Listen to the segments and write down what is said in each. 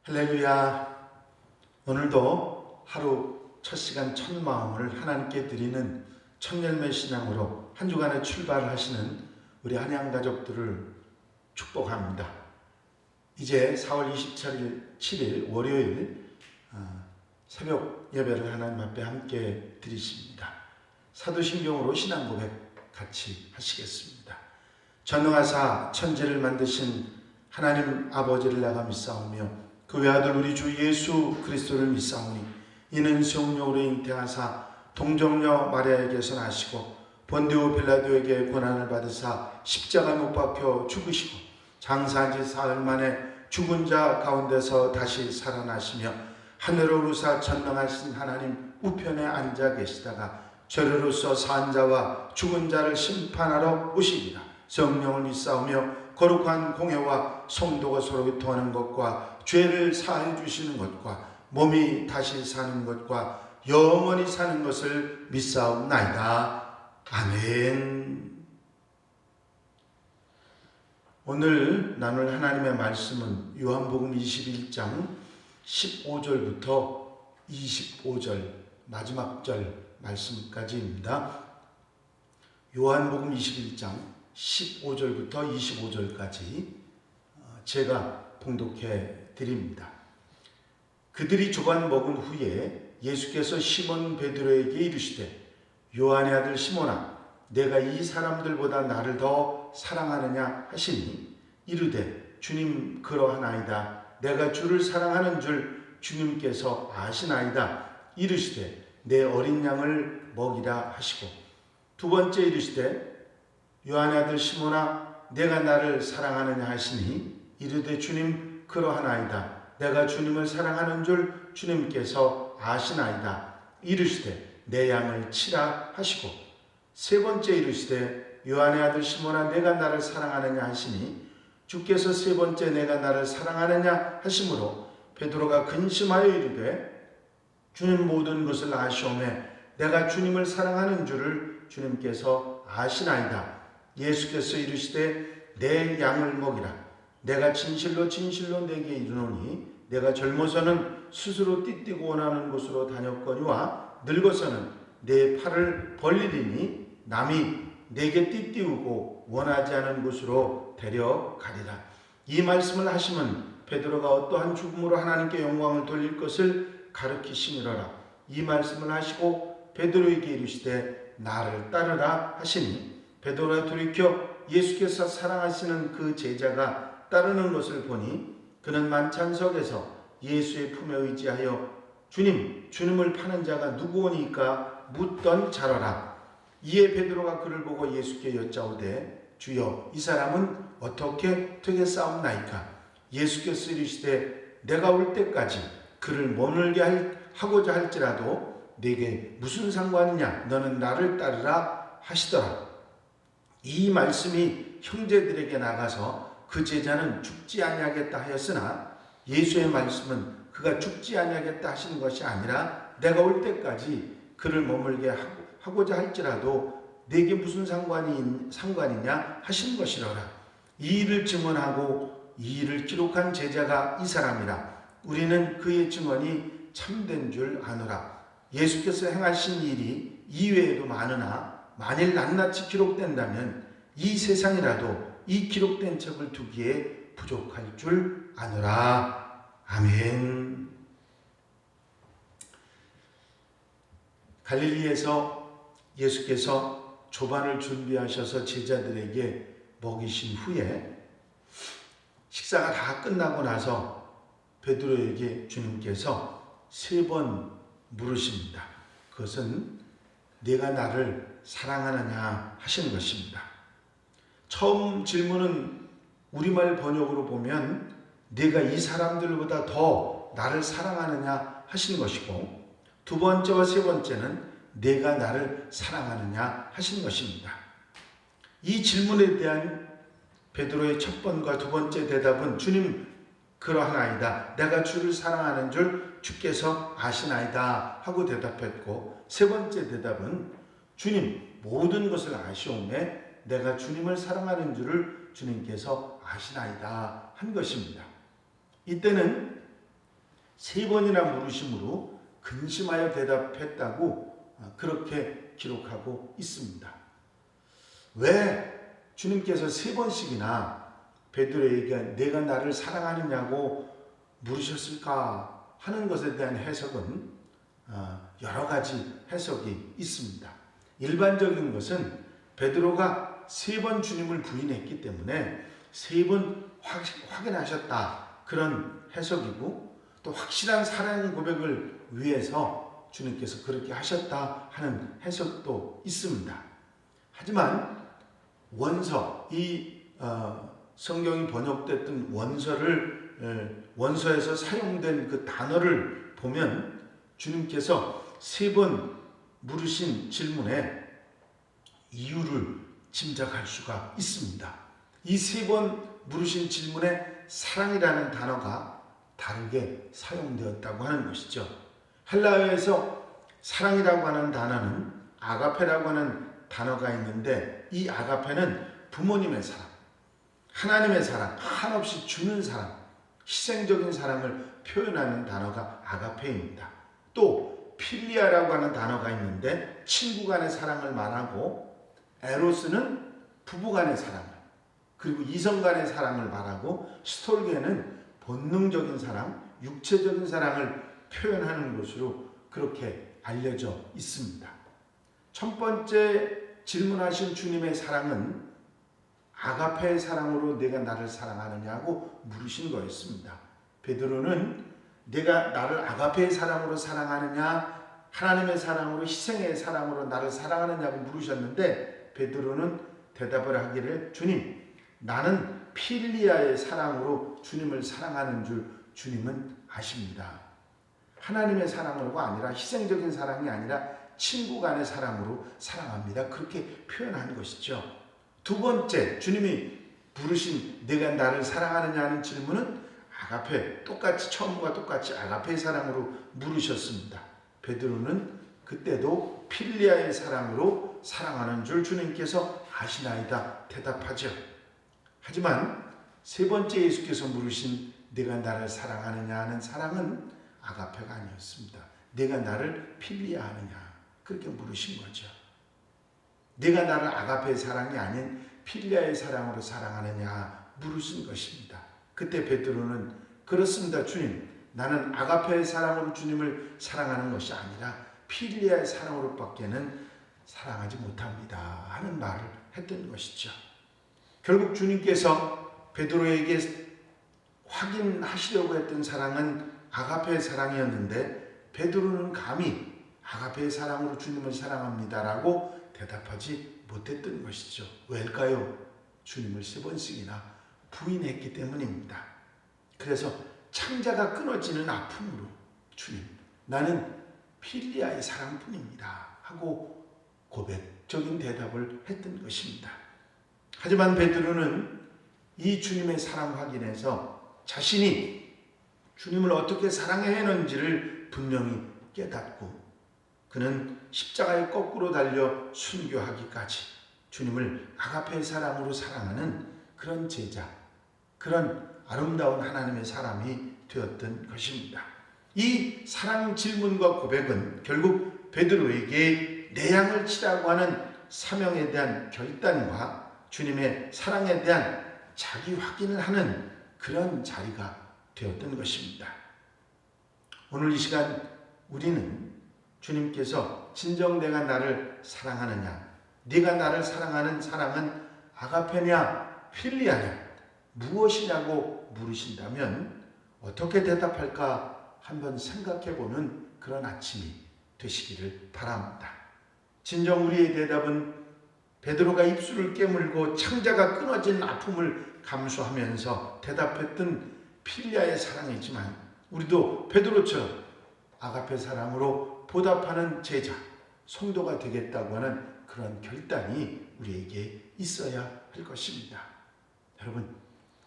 할렐루야. 오늘도 하루 첫 시간 첫 마음을 하나님께 드리는 첫열매 신앙으로 한 주간의 출발을 하시는 우리 한양 가족들을 축복합니다. 이제 4월 27일 월요일 새벽 예배를 하나님 앞에 함께 드리십니다. 사도신경으로 신앙 고백 같이 하시겠습니다. 전능하사 천지를 만드신 하나님 아버지를 내가 믿사오며 그 외아들 우리 주 예수 그리스도를 믿사오니 이는 성령으로 잉태하사 동정녀 마리아에게서 나시고 본디오 빌라도에게 고난을 받으사 십자가 못 박혀 죽으시고 장사한 지 사흘 만에 죽은 자 가운데서 다시 살아나시며 하늘로 오르사 전능하신 하나님 우편에 앉아 계시다가 저리로서 산 자와 죽은 자를 심판하러 오시리라. 성령을 믿사오며 거룩한 공회와 성도가 서로 교통하는 것과 죄를 사해 주시는 것과 몸이 다시 사는 것과 영원히 사는 것을 믿사옵나이다. 아멘. 오늘 나눌 하나님의 말씀은 요한복음 21장 15절부터 25절 마지막 절 말씀까지입니다. 요한복음 21장 15절부터 25절까지 제가 봉독해 드립니다. 그들이 조반 먹은 후에 예수께서 시몬 베드로에게 이르시되 요한의 아들 시몬아 내가 이 사람들보다 나를 더 사랑하느냐 하시니 이르되 주님 그러하나이다. 내가 주를 사랑하는 줄 주님께서 아시나이다. 이르시되 내 어린 양을 먹이라 하시고 두 번째 이르시되 요한의 아들 시몬아 내가 나를 사랑하느냐 하시니 이르되 주님 그러하나이다. 내가 주님을 사랑하는 줄 주님께서 아시나이다. 이르시되 내 양을 치라 하시고 세 번째 이르시되 요한의 아들 시몬아 내가 나를 사랑하느냐 하시니 주께서 세 번째 내가 나를 사랑하느냐 하심으로 베드로가 근심하여 이르되 주님 모든 것을 아시오매 내가 주님을 사랑하는 줄을 주님께서 아시나이다. 예수께서 이르시되 내 양을 먹이라. 내가 진실로 진실로 내게 이르노니 내가 젊어서는 스스로 띠띠고 원하는 곳으로 다녔거니와 늙어서는 내 팔을 벌리리니 남이 내게 띠띠우고 원하지 않은 곳으로 데려가리라. 이 말씀을 하시면 베드로가 어떠한 죽음으로 하나님께 영광을 돌릴 것을 가르치시니라. 이 말씀을 하시고 베드로에게 이르시되 나를 따르라 하시니 베드로가 돌이켜 예수께서 사랑하시는 그 제자가 따르는 것을 보니 그는 만찬석에서 예수의 품에 의지하여 주님을 파는 자가 누구오니까 묻던 자라라. 이에 베드로가 그를 보고 예수께 여짜오되 주여 이 사람은 어떻게 되겠사옵나이까. 예수께서 이르시되 내가 올 때까지 그를 머물게 하고자 할지라도 네게 무슨 상관이냐 너는 나를 따르라 하시더라. 이 말씀이 형제들에게 나가서 그 제자는 죽지 아니하겠다 하였으나 예수의 말씀은 그가 죽지 아니하겠다 하시는 것이 아니라 내가 올 때까지 그를 머물게 하고자 할지라도 내게 무슨 상관이냐 하신 것이로라. 이 일을 증언하고 이 일을 기록한 제자가 이 사람이라. 우리는 그의 증언이 참된 줄 아노라. 예수께서 행하신 일이 이외에도 많으나 만일 낱낱이 기록된다면 이 세상이라도 이 기록된 책을 두기에 부족할 줄 아노라. 아멘. 갈릴리에서 예수께서 조반을 준비하셔서 제자들에게 먹이신 후에 식사가 다 끝나고 나서 베드로에게 주님께서 3번 물으십니다. 그것은 네가 나를 사랑하느냐 하시는 것입니다. 처음 질문은 우리말 번역으로 보면 네가 이 사람들보다 더 나를 사랑하느냐 하시는 것이고 두 번째와 세 번째는 네가 나를 사랑하느냐 하시는 것입니다. 이 질문에 대한 베드로의 첫 번과 두 번째 대답은 주님 그러하나이다. 내가 주를 사랑하는 줄 주께서 아시나이다 하고 대답했고 세 번째 대답은 주님 모든 것을 아시오매 내가 주님을 사랑하는 줄을 주님께서 아시나이다 한 것입니다. 이때는 3번이나 물으심으로 근심하여 대답했다고 그렇게 기록하고 있습니다. 왜 주님께서 3번씩이나 베드로에게 내가 나를 사랑하느냐고 물으셨을까 하는 것에 대한 해석은 여러 가지 해석이 있습니다. 일반적인 것은 베드로가 3번 주님을 부인했기 때문에 3번 확인하셨다 그런 해석이고, 또 확실한 사랑 고백을 위해서 주님께서 그렇게 하셨다 하는 해석도 있습니다. 하지만 원서, 성경이 번역됐던 원서에서 사용된 그 단어를 보면 주님께서 3번 물으신 질문에 이유를 짐작할 수가 있습니다. 이 3번 물으신 질문에 사랑이라는 단어가 다르게 사용되었다고 하는 것이죠. 헬라어에서 사랑이라고 하는 단어는 아가페라고 하는 단어가 있는데, 이 아가페는 부모님의 사랑, 하나님의 사랑, 한없이 주는 사랑, 희생적인 사랑을 표현하는 단어가 아가페입니다. 또 필리아라고 하는 단어가 있는데 친구 간의 사랑을 말하고, 에로스는 부부 간의 사랑을, 그리고 이성 간의 사랑을 말하고, 스톨게는 본능적인 사랑, 육체적인 사랑을 표현하는 것으로 그렇게 알려져 있습니다. 첫 번째 질문하신 주님의 사랑은 아가페의 사랑으로 내가 나를 사랑하느냐고 물으신 거였습니다. 베드로는 내가 나를 아가페의 사랑으로 사랑하느냐, 하나님의 사랑으로, 희생의 사랑으로 나를 사랑하느냐고 물으셨는데, 베드로는 대답을 하기를 주님, 나는 필리아의 사랑으로 주님을 사랑하는 줄 주님은 아십니다. 하나님의 사랑으로가 아니라, 희생적인 사랑이 아니라 친구 간의 사랑으로 사랑합니다. 그렇게 표현한 것이죠. 두 번째 주님이 부르신 내가 나를 사랑하느냐는 질문은 아가페, 똑같이 처음과 똑같이 아가페의 사랑으로 물으셨습니다. 베드로는 그때도 필리아의 사랑으로 사랑하는 줄 주님께서 아시나이다 대답하죠. 하지만 세 번째 예수께서 물으신 내가 나를 사랑하느냐 하는 사랑은 아가페가 아니었습니다. 내가 나를 필리아하느냐, 그렇게 물으신 거죠. 내가 나를 아가페의 사랑이 아닌 필리아의 사랑으로 사랑하느냐 물으신 것입니다. 그때 베드로는 그렇습니다 주님, 나는 아가페의 사랑으로 주님을 사랑하는 것이 아니라 필리아의 사랑으로 밖에는 사랑하지 못합니다 하는 말을 했던 것이죠. 결국 주님께서 베드로에게 확인하시려고 했던 사랑은 아가페의 사랑이었는데, 베드로는 감히 아가페의 사랑으로 주님을 사랑합니다라고 대답하지 못했던 것이죠. 왜일까요? 주님을 3번씩이나 부인했기 때문입니다. 그래서 창자가 끊어지는 아픔으로 주님, 나는 필리아의 사랑뿐입니다 하고 고백적인 대답을 했던 것입니다. 하지만 베드로는 이 주님의 사랑 확인에서 자신이 주님을 어떻게 사랑해야 하는지를 분명히 깨닫고, 그는 십자가에 거꾸로 달려 순교하기까지 주님을 아가페의 사랑으로 사랑하는 그런 제자, 그런 아름다운 하나님의 사람이 되었던 것입니다. 이 사랑 질문과 고백은 결국 베드로에게 내 양을 치라고 하는 사명에 대한 결단과 주님의 사랑에 대한 자기 확인을 하는 그런 자리가 되었던 것입니다. 오늘 이 시간 우리는 주님께서 진정 내가 나를 사랑하느냐, 네가 나를 사랑하는 사랑은 아가페냐 필리아냐 무엇이냐고 물으신다면 어떻게 대답할까 한번 생각해보는 그런 아침이 되시기를 바랍니다. 진정 우리의 대답은 베드로가 입술을 깨물고 창자가 끊어진 아픔을 감수하면서 대답했던 필리아의 사랑이지만, 우리도 베드로처럼 아가페 사랑으로 보답하는 제자, 성도가 되겠다고 하는 그런 결단이 우리에게 있어야 할 것입니다. 여러분,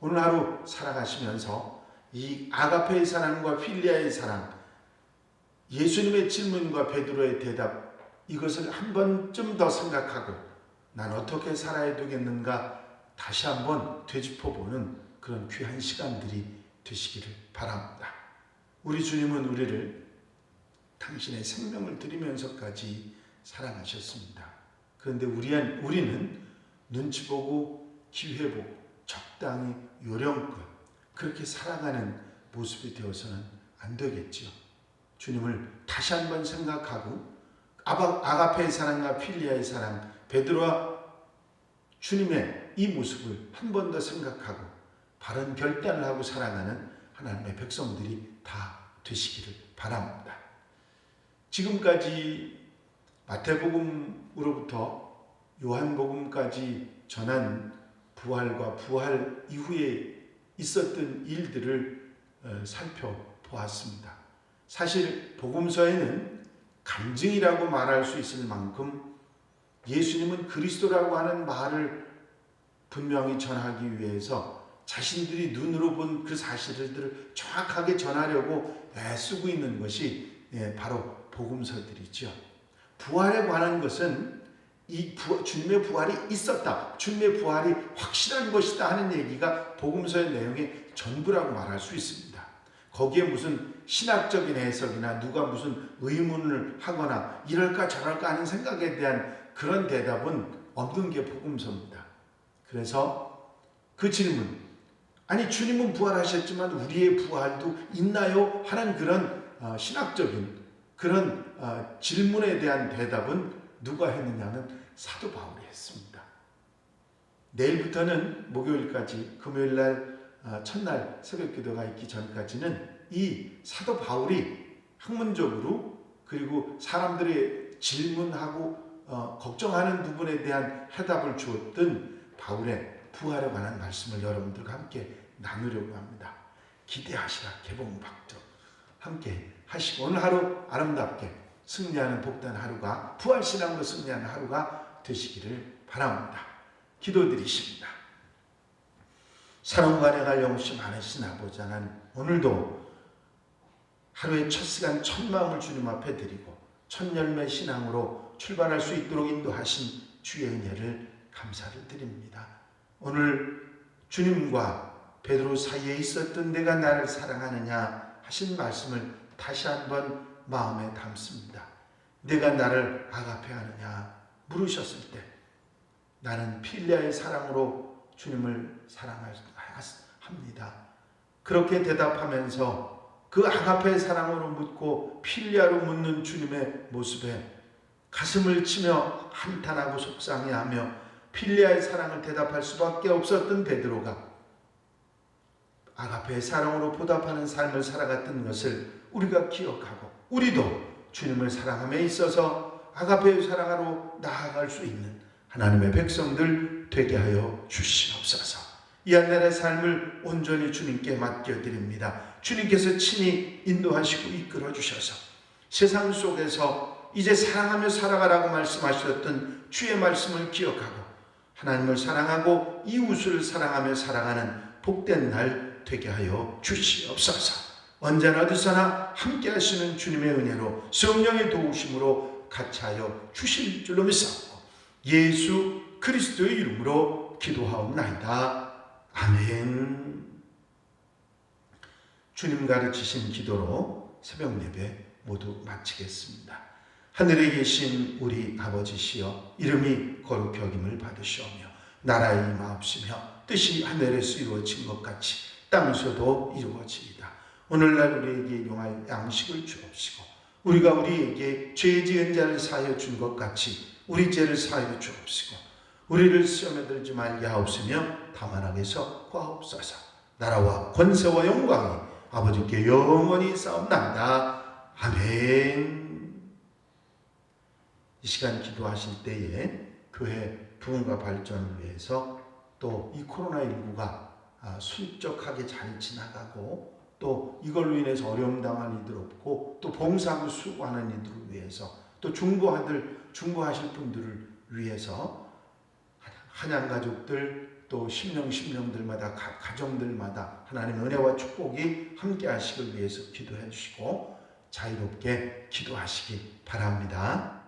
오늘 하루 살아가시면서 이 아가페의 사랑과 필리아의 사랑, 예수님의 질문과 베드로의 대답, 이것을 한 번쯤 더 생각하고 난 어떻게 살아야 되겠는가 다시 한번 되짚어보는 그런 귀한 시간들이 되시기를 바랍니다. 우리 주님은 우리를 당신의 생명을 드리면서까지 사랑하셨습니다. 그런데 우리는 눈치 보고 기회 보고 적당히 요령껏 그렇게 살아가는 모습이 되어서는 안 되겠지요. 주님을 다시 한번 생각하고 아가페의 사랑과 필리아의 사랑, 베드로와 주님의 이 모습을 한 번 더 생각하고 바른 결단을 하고 살아가는 하나님의 백성들이 다 되시기를 바랍니다. 지금까지 마태복음으로부터 요한복음까지 전한 부활과 부활 이후에 있었던 일들을 살펴보았습니다. 사실 복음서에는 간증이라고 말할 수 있을 만큼 예수님은 그리스도라고 하는 말을 분명히 전하기 위해서 자신들이 눈으로 본 그 사실들을 정확하게 전하려고 애쓰고 있는 것이 바로 복음서들이죠. 부활에 관한 것은 주님의 부활이 있었다, 주님의 부활이 확실한 것이다 하는 얘기가 복음서의 내용의 전부라고 말할 수 있습니다. 거기에 무슨 신학적인 해석이나 누가 무슨 의문을 하거나 이럴까 저럴까 하는 생각에 대한 그런 대답은 없는 게 복음서입니다. 그래서 그 질문, 아니 주님은 부활하셨지만 우리의 부활도 있나요? 하는 그런 신학적인 그런 질문에 대한 대답은 누가 했느냐면 사도 바울이 했습니다. 내일부터는 목요일까지 금요일날 첫날 새벽기도가 있기 전까지는 이 사도 바울이 학문적으로 그리고 사람들의 질문하고 걱정하는 부분에 대한 해답을 주었던 바울의 부활에 관한 말씀을 여러분들과 함께 나누려고 합니다. 기대하시라. 개봉박도 함께 하시고 오늘 하루 아름답게 승리하는 복된 하루가, 부활신앙으로 승리하는 하루가 되시기를 바랍니다. 기도드리십니다. 사랑과 내가 영없이 많으신 아버지 하나님, 오늘도 하루의 첫 시간 첫 마음을 주님 앞에 드리고 첫 열매 신앙으로 출발할 수 있도록 인도하신 주의 은혜를 감사를 드립니다. 오늘 주님과 베드로 사이에 있었던 내가 나를 사랑하느냐 하신 말씀을 다시 한번 마음에 담습니다. 내가 나를 아가페하느냐 물으셨을 때 나는 필리아의 사랑으로 주님을 사랑합니다. 그렇게 대답하면서 그 아가페의 사랑으로 묻고 필리아로 묻는 주님의 모습에 가슴을 치며 한탄하고 속상해하며 필리아의 사랑을 대답할 수밖에 없었던 베드로가 아가페의 사랑으로 보답하는 삶을 살아갔던 것을 우리가 기억하고 우리도 주님을 사랑함에 있어서 아가페의 사랑으로 나아갈 수 있는 하나님의 백성들 되게 하여 주시옵소서. 이 한 날의 삶을 온전히 주님께 맡겨드립니다. 주님께서 친히 인도하시고 이끌어 주셔서 세상 속에서 이제 사랑하며 살아가라고 말씀하셨던 주의 말씀을 기억하고 하나님을 사랑하고 이웃을 사랑하며 살아가는 복된 날 되게 하여 주시옵소서. 언제나 어디서나 함께 하시는 주님의 은혜로 성령의 도우심으로 같이 하여 주실 줄로 믿사옵고 예수 그리스도의 이름으로 기도하옵나이다. 아멘. 주님 가르치신 기도로 새벽 예배 모두 마치겠습니다. 하늘에 계신 우리 아버지시여, 이름이 거룩히 여김을 받으시오며 나라의 임하옵시며 뜻이 하늘에서 이루어진 것 같이 땅에서도 이루어지이다. 오늘날 우리에게 일용할 양식을 주옵시고 우리가 우리에게 죄 지은 자를 사하여 준 것 같이 우리 죄를 사하여 주옵시고 우리를 시험에 들지 말게 하옵시며 다만 악에서 구하옵소서. 나라와 권세와 영광이 아버지께 영원히 싸움나이다. 아멘. 이 시간 기도하실 때에 교회 부흥과 발전을 위해서 또 이 코로나19가 순적하게 잘 지나가고 또 이걸로 인해서 어려움 당한 이들 없고 또 봉사하고 수고하는 이들을 위해서 또 중보하실 분들을 위해서 한양 가족들 또 심령들마다 가정들마다 하나님의 은혜와 축복이 함께 하시길 위해서 기도해 주시고 자유롭게 기도하시기 바랍니다.